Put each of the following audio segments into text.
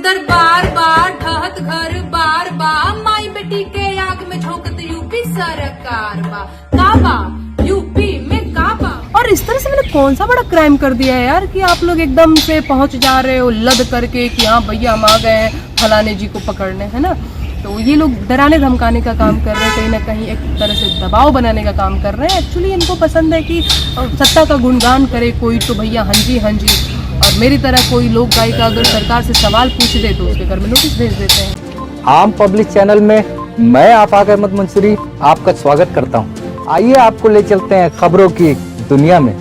दरबार बार ढहत घर बार बा माई बेटी के आग में झोंकत यूपी सरकार बा काबा यूपी में काबा। और इस तरह से मैंने कौन सा बड़ा क्राइम कर दिया है यार कि आप लोग एकदम से पहुंच जा रहे हो लद करके कि हाँ भैया हम आ गए हैं फलाने जी को पकड़ने, है ना। तो ये लोग डराने धमकाने का काम कर रहे हैं, कहीं ना कहीं एक तरह से दबाव बनाने का काम कर रहे हैं। एक्चुअली इनको पसंद है कि सत्ता का गुणगान करे कोई तो भैया हाँ जी, और मेरी तरह कोई लोक गायिका अगर सरकार से सवाल पूछ दे तो उसके घर में नोटिस भेज देते हैं। आम पब्लिक चैनल में मैं आफाक अहमद मंसूरी आपका स्वागत करता हूं। आइए आपको ले चलते हैं खबरों की दुनिया में।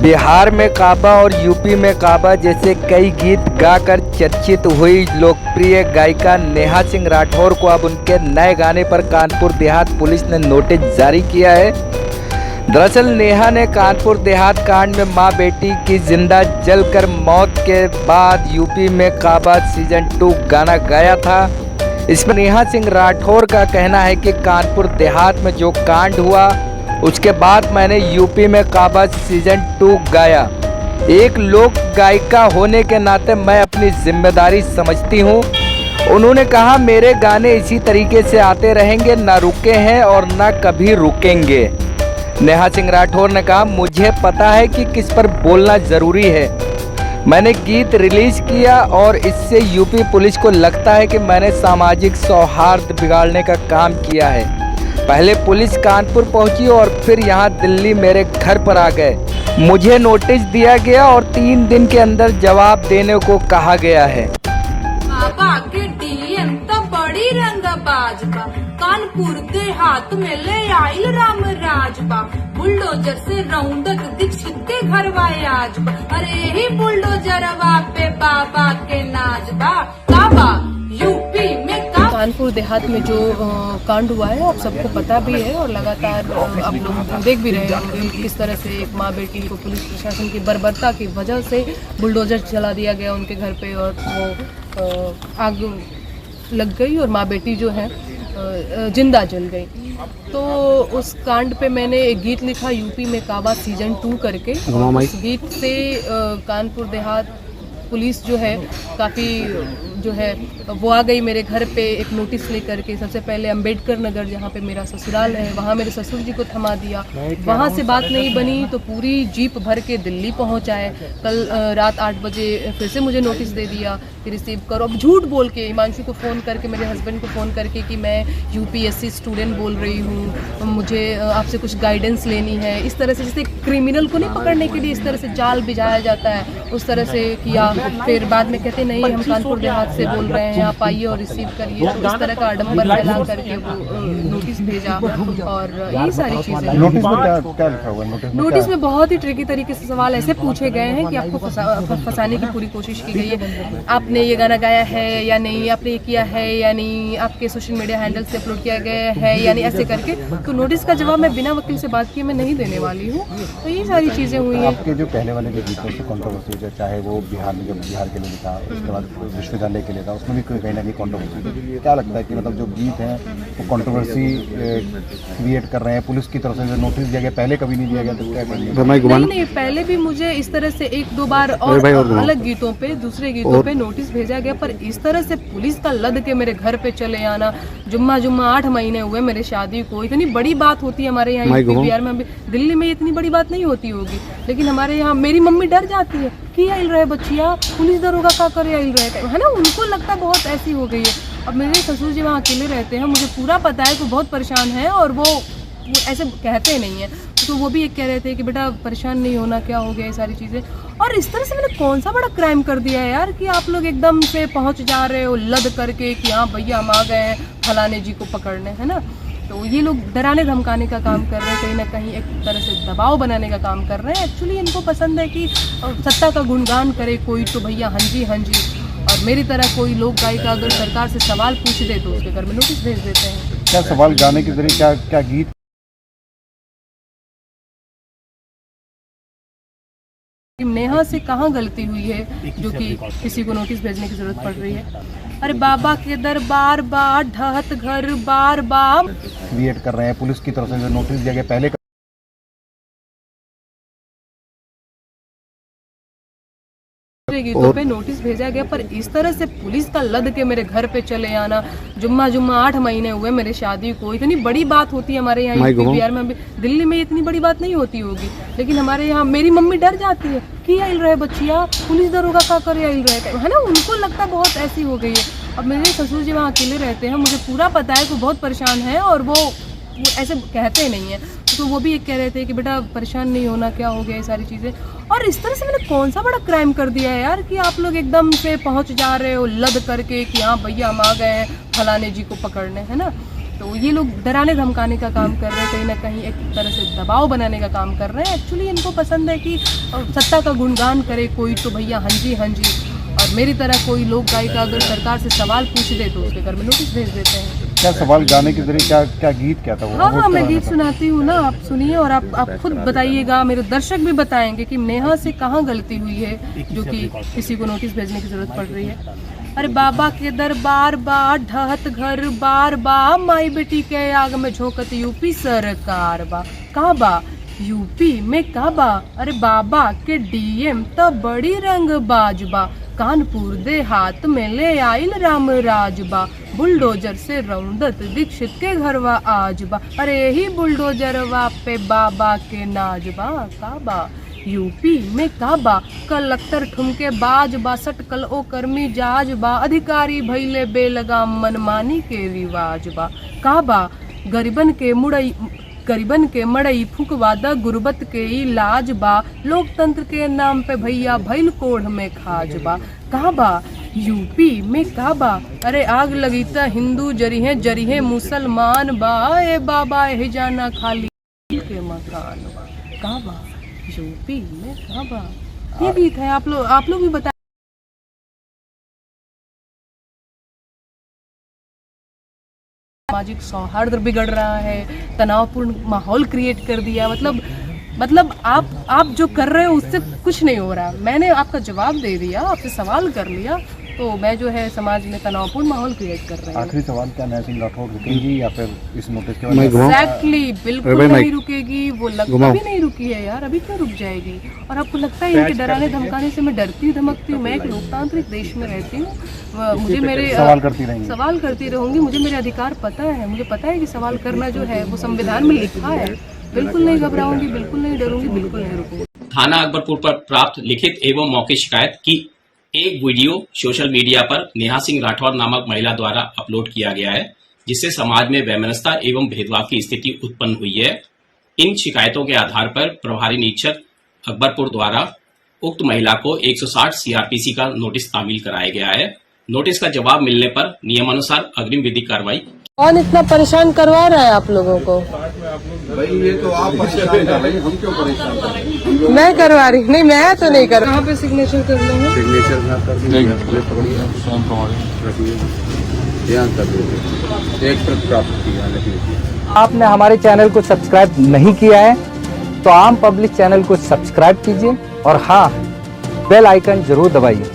बिहार में काबा और यूपी में काबा जैसे कई गीत गाकर चर्चित हुई लोकप्रिय गायिका नेहा सिंह राठौर को अब उनके नए गाने पर कानपुर देहात पुलिस ने नोटिस जारी किया है। दरअसल नेहा ने कानपुर देहात कांड में मां बेटी की जिंदा जलकर मौत के बाद यूपी में काबा सीजन 2 गाना गाया था। इसमें नेहा सिंह राठौर का कहना है कि कानपुर देहात में जो कांड हुआ उसके बाद मैंने यूपी में काबा सीजन 2 गाया। एक लोक गायिका होने के नाते मैं अपनी जिम्मेदारी समझती हूँ। उन्होंने कहा मेरे गाने इसी तरीके से आते रहेंगे, ना रुके हैं और ना कभी रुकेंगे। नेहा सिंह राठौर ने कहा मुझे पता है कि किस पर बोलना जरूरी है। मैंने गीत रिलीज किया और इससे यूपी पुलिस को लगता है कि मैंने सामाजिक सौहार्द बिगाड़ने का काम किया है। पहले पुलिस कानपुर पहुंची और फिर यहां दिल्ली मेरे घर पर आ गए। मुझे नोटिस दिया गया और 3 दिन के अंदर जवाब देने को कहा गया है। काबा के डीएम तो बड़ी रंगबाज बा, कानपुर देहात में ले आइल राम राज बा, बुलडोजर से रौंदत दीक्षित के घर आज बा, अरे ही बुलडोजरवा पे बाबा के नाज बा। काबा यूपी में कानपुर देहात में जो कांड हुआ है आप सबको पता भी है और लगातार आप लोग देख भी रहे होंगे किस तरह से एक माँ बेटी को पुलिस प्रशासन की बर्बरता की वजह से बुलडोजर चला दिया गया उनके घर पे और वो आग लग गई और माँ बेटी जो है जिंदा जल गई। तो उस कांड पे मैंने एक गीत लिखा यूपी में काबा सीजन 2 करके। उस गीत से कानपुर देहात पुलिस जो है काफ़ी जो है वो आ गई मेरे घर पे एक नोटिस लेकर के। सबसे पहले अंबेडकर नगर जहाँ पे मेरा ससुराल है वहाँ मेरे ससुर जी को थमा दिया। वहाँ से बात नहीं बनी तो पूरी जीप भर के दिल्ली पहुँचाए। कल रात 8 बजे फिर से मुझे नोटिस दे दिया कि रिसीव करो। अब झूठ बोल के हिमांशु को फ़ोन करके मेरे हस्बैंड को फ़ोन करके कि मैं यूपीएससी स्टूडेंट बोल रही हूँ, मुझे आपसे कुछ गाइडेंस लेनी है। इस तरह से जैसे क्रिमिनल को नहीं पकड़ने के लिए इस तरह से जाल बिछाया जाता है उस तरह से किया। फिर बाद में कहते नहीं हम कानपुर देहात से बोल रहे हैं, आप आइए और रिसीव करिए। तो इस तरह का आडंबर फैला करके वो नोटिस भेजा और यही सारी चीज़ें। नोटिस में क्या लिखा हुआ? नोटिस में बहुत ही ट्रिकी तरीके से सवाल ऐसे पूछे गए हैं कि आपको फंसाने की पूरी कोशिश की गई है। आपने ये गाना गाया है या नहीं, आपने ये किया है या नहीं, आपके सोशल मीडिया हैंडल से अपलोड किया गया है या नहीं, ऐसे करके। तो नोटिस का जवाब मैं बिना वकील से बात किए मैं नहीं देने वाली हूँ। तो यही सारी चीज़ें हुई हैं। आपके जो पहले वाले जो गीतों से कंट्रोवर्सी चाहे वो बिहार में, जब बिहार के लिए था उसके बाद विश्वविद्यालय के लिए था, उसमें भी कहीं ना कहीं कंट्रोवर्सी। क्या लगता है कि मतलब जो गीत हैं वो कंट्रोवर्सी क्रिएट कर रहे हैं? पुलिस की तरफ से जो नोटिस दिया गया पहले कभी नहीं दिया गया तो क्या करेंगे? नहीं, पहले भी मुझे इस तरह से 1-2 बार और अलग गीतों पे दूसरे गीतों पे नोटिस भेजा गया, पर इस तरह से पुलिस का लद के मेरे घर पे चले आना। जुम्मा 8 महीने हुए मेरे शादी को, इतनी बड़ी बात होती है हमारे यहाँ बिहार में। दिल्ली में इतनी बड़ी बात नहीं होती होगी, लेकिन हमारे यहाँ मेरी मम्मी डर जाती है कि आइल रहे बच्चिया पुलिस दरोगा का करे आइल रहे, है ना। उनको लगता बहुत ऐसी हो गई है। अब मेरे ससुर जी वहाँ अकेले रहते हैं, मुझे पूरा पता है कि बहुत परेशान है और वो ऐसे कहते नहीं है। तो वो भी एक कह रहे थे कि बेटा परेशान नहीं होना, क्या हो गया, ये सारी चीज़ें। और इस तरह से मैंने कौन सा बड़ा क्राइम कर दिया है यार कि आप लोग एकदम से पहुँच जा रहे हो लद करके कि हाँ भैया हम आ गए हैं फलाने जी को पकड़ने, है ना। तो ये लोग डराने धमकाने का काम कर रहे हैं, कहीं ना कहीं एक तरह से दबाव बनाने का काम कर रहे हैं। एक्चुअली इनको पसंद है कि सत्ता का गुणगान करे कोई तो भैया हाँ जी, और मेरी तरह कोई लोक गायिका अगर सरकार से सवाल पूछ दे तो उसके घर में नोटिस भेज देते हैं। क्या सवाल गाने के जरिए क्या गीत नेहा से कहाँ गलती हुई है जो कि किसी को नोटिस भेजने की जरूरत पड़ रही है? अरे बाबा के दरबार बार ढहत घर बार क्रिएट कर रहे हैं? पुलिस की तरफ से जो नोटिस दिया गया पहले दूसरे गीतों पे नोटिस भेजा गया, पर इस तरह से पुलिस का लद के मेरे घर पे चले आना, जुम्मा 8 महीने हुए मेरे शादी को, इतनी बड़ी बात होती है हमारे यहाँ यूपी बिहार में। दिल्ली में इतनी बड़ी बात नहीं होती होगी, लेकिन हमारे यहाँ मेरी मम्मी डर जाती है कि आइल रहे बच्चिया, पुलिस दरोगा का करे आइल रहे, है ना, उनको लगता बहुत ऐसी हो गई है। अब मेरे ससुर जी वहाँ अकेले रहते हैं, मुझे पूरा पता है कि बहुत परेशान है, और वो ऐसे कहते नहीं है, तो वो भी एक कह रहे थे कि बेटा परेशान नहीं होना, क्या हो गया, ये सारी चीज़ें। और इस तरह से मैंने कौन सा बड़ा क्राइम कर दिया है यार कि आप लोग एकदम से पहुंच जा रहे हो लद करके कि हाँ भैया हम आ गए हैं फलाने जी को पकड़ने, है ना। तो ये लोग डराने धमकाने का काम कर रहे हैं, कहीं ना कहीं एक तरह से दबाव बनाने का काम कर रहे हैं। एक्चुअली इनको पसंद है कि सत्ता का गुणगान करे कोई तो भैया हाँ जी, और मेरी तरह कोई लोक गायिका अगर सरकार से सवाल पूछ दे तो उसके घर में नोटिस भेज देते हैं। क्या सवाल गाने के जरिए क्या गीत क्या था वो? हाँ, मैं गीत सुनाती हूँ ना, आप सुनिए और आप खुद बताइएगा, मेरे दर्शक भी बताएंगे कि नेहा से कहाँ गलती हुई है जो कि किसी को नोटिस भेजने की जरूरत पड़ रही है। अरे बाबा के दरबार बा, ढहत घर बार बा, माई बेटी के आग में झोंकत यूपी सरकार बा, का बा यूपी में का बा, अरे बाबा के डीएम तो बड़ी रंग बाजबा, कानपुर दे हाथ में ले आइल राम राजबा, बुलडोजर से रौंदत दीक्षित के घरवा आजबा, अरे ही बुलडोजरवा पे बाबा के नाजबा, काबा यूपी में काबा, कलेक्टर ठुमके बाजबा, सटकल ओ कर्मी जाजबा, अधिकारी भैले बेलगाम मनमानी के रिवाजबा, काबा गरीबन के मड़ई फुकवादा गुर्बत के इलाज बा, लोकतंत्र के नाम पे भैया भैल कोढ़ में खाजबा, काबा यूपी में काबा, अरे आग लगी त हिंदू जरी है मुसलमान बा, ए बाबा ए जाना खाली के मकान बा, काबा यूपी में काबा। ये गीत है, आप लोग भी बता। सामाजिक सौहार्द बिगड़ रहा है, तनावपूर्ण माहौल क्रिएट कर दिया, मतलब आप जो कर रहे हो उससे कुछ नहीं हो रहा। मैंने आपका जवाब दे दिया, आपसे सवाल कर लिया, तो मैं जो है समाज में तनावपूर्ण माहौल क्रिएट कर रही हूँ। आखिरी सवाल, क्या नेहा सिंह राठौर रुकेगी या फिर इस नोटिस के बाद? एग्जैक्टली, बिल्कुल नहीं रुकेगी, वो लगता भी नहीं रुकी है यार, अभी क्यों रुक जाएगी। और आपको लगता है इनके डराने धमकाने से मैं डरती धमकती हूँ? मैं एक लोकतांत्रिक देश में रहती हूँ, मुझे मेरे सवाल करती रहूंगी, मुझे मेरे अधिकार पता है, मुझे पता है कि सवाल करना जो है वो संविधान में लिखा है। बिल्कुल नहीं घबराऊंगी, बिल्कुल नहीं डरूंगी, बिल्कुल नहीं रुकूंगी। थाना अकबरपुर पर प्राप्त लिखित एवं मौखिक शिकायत की एक वीडियो सोशल मीडिया पर नेहा सिंह राठौर नामक महिला द्वारा अपलोड किया गया है, जिससे समाज में वैमनस्यता एवं भेदभाव की स्थिति उत्पन्न हुई है। इन शिकायतों के आधार पर प्रभारी निरीक्षक अकबरपुर द्वारा उक्त महिला को 160 सीआरपीसी का नोटिस तामील कराया गया है। नोटिस का जवाब मिलने पर नियमानुसार अग्रिम विधिक कार्रवाई। कौन इतना परेशान करवा रहा है आप लोगों को? भाई ये तो आप परेशान कर रहे हैं, हम क्यों परेशान कर रहे हैं? मैं करवा रही नहीं, मैं तो नहीं कर। कहाँ पे सिग्नेचर कर लेंगे? सिग्नेचर ना कर ध्यान कर दीजिए, एक प्रत प्राप्त किया। आपने हमारे चैनल को सब्सक्राइब नहीं किया है तो आम पब्लिक चैनल को सब्सक्राइब कीजिए और हाँ, बेल आइकन जरूर दबाइए।